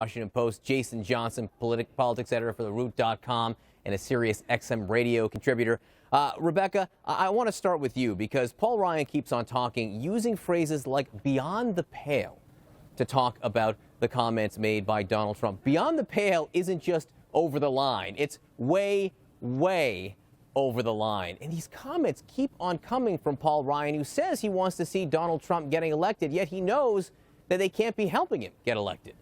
Washington Post, Jason Johnson, politics editor for theroot.com and a Sirius XM radio contributor. Rebecca, I want to start with you because Paul Ryan keeps on talking, using phrases like beyond the pale to talk about the comments made by Donald Trump. Beyond the pale isn't just over the line. It's way, way over the line. And these comments keep on coming from Paul Ryan, who says he wants to see Donald Trump getting elected, yet he knows that they can't be helping him get elected.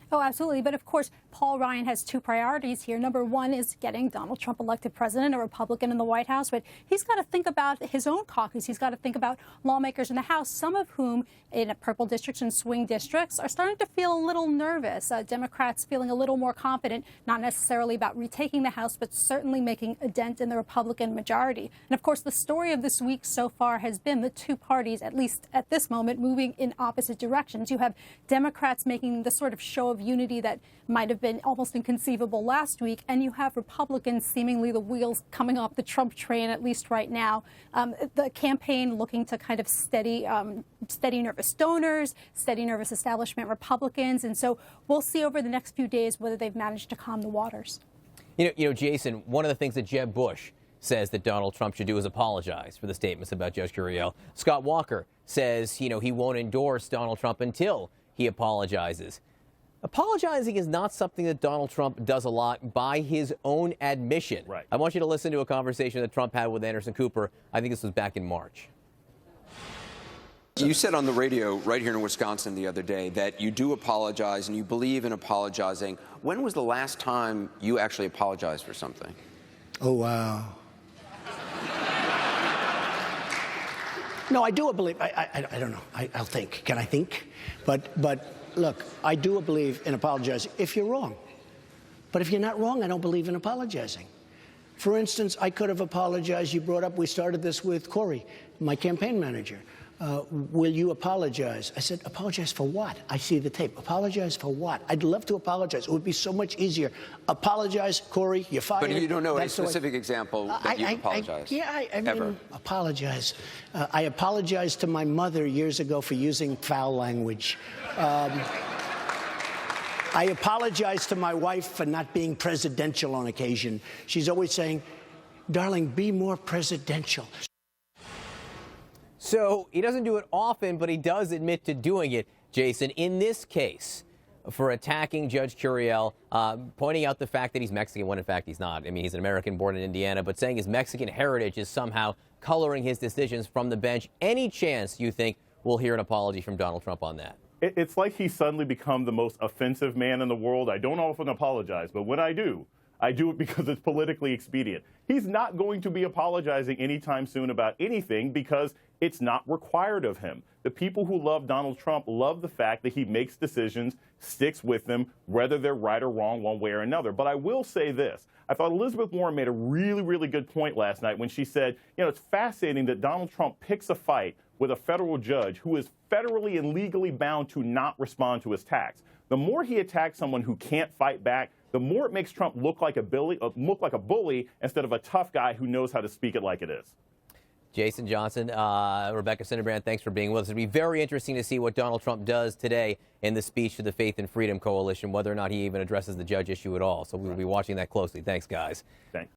Oh, absolutely. But of course, Paul Ryan has two priorities here. Number one is getting Donald Trump elected president, a Republican in the White House. But he's got to think about his own caucus. He's got to think about lawmakers in the House, some of whom in purple districts and swing districts are starting to feel a little nervous. Democrats feeling a little more confident, not necessarily about retaking the House, but certainly making a dent in the Republican majority. And of course, the story of this week so far has been the two parties, at least at this moment, moving in opposite directions. You have Democrats making the sort of show of unity that might have been almost inconceivable last week, and you have Republicans seemingly the wheels coming off the Trump train, at least right now. The campaign looking to kind of steady nervous donors, steady nervous establishment Republicans, and so we'll see over the next few days whether they've managed to calm the waters. You know, Jason, one of the things that Jeb Bush says that Donald Trump should do is apologize for the statements about Judge Curiel. Scott Walker says, he won't endorse Donald Trump until he apologizes. Apologizing is not something that Donald Trump does a lot by his own admission. Right. I want you to listen to a conversation that Trump had with Anderson Cooper. I think this was back in March. You said on the radio right here in Wisconsin the other day that you do apologize and you believe in apologizing. When was the last time you actually apologized for something? Oh, wow. No, I do believe. I don't know. I'll think. Can I think? But look, I do believe in apologizing if you're wrong. But if you're not wrong, I don't believe in apologizing. For instance, I could have apologized. You brought up, we started this with Corey, my campaign manager. Will you apologize? I said, apologize for what? I see the tape. Apologize for what? I'd love to apologize. It would be so much easier. Apologize, Corey, you're fired. But you don't know a specific example that you apologized? I mean, apologize. I apologized to my mother years ago for using foul language. I apologize to my wife for not being presidential on occasion. She's always saying, darling, be more presidential. So he doesn't do it often, but he does admit to doing it, Jason. In this case, for attacking Judge Curiel, pointing out the fact that he's Mexican, when in fact he's not. I mean, he's an American born in Indiana, but saying his Mexican heritage is somehow coloring his decisions from the bench. Any chance you think we'll hear an apology from Donald Trump on that? It's like he's suddenly become the most offensive man in the world. I don't often apologize, but when I do it because it's politically expedient. He's not going to be apologizing anytime soon about anything because it's not required of him. The people who love Donald Trump love the fact that he makes decisions, sticks with them, whether they're right or wrong one way or another. But I will say this. I thought Elizabeth Warren made a really, really good point last night when she said, it's fascinating that Donald Trump picks a fight with a federal judge who is federally and legally bound to not respond to his attacks. The more he attacks someone who can't fight back, the more it makes Trump look like a bully instead of a tough guy who knows how to speak it like it is. Jason Johnson, Rebecca Cinderbrand, thanks for being with us. It'll be very interesting to see what Donald Trump does today in the speech to the Faith and Freedom Coalition, whether or not he even addresses the judge issue at all. So we'll be watching that closely. Thanks, guys. Thanks.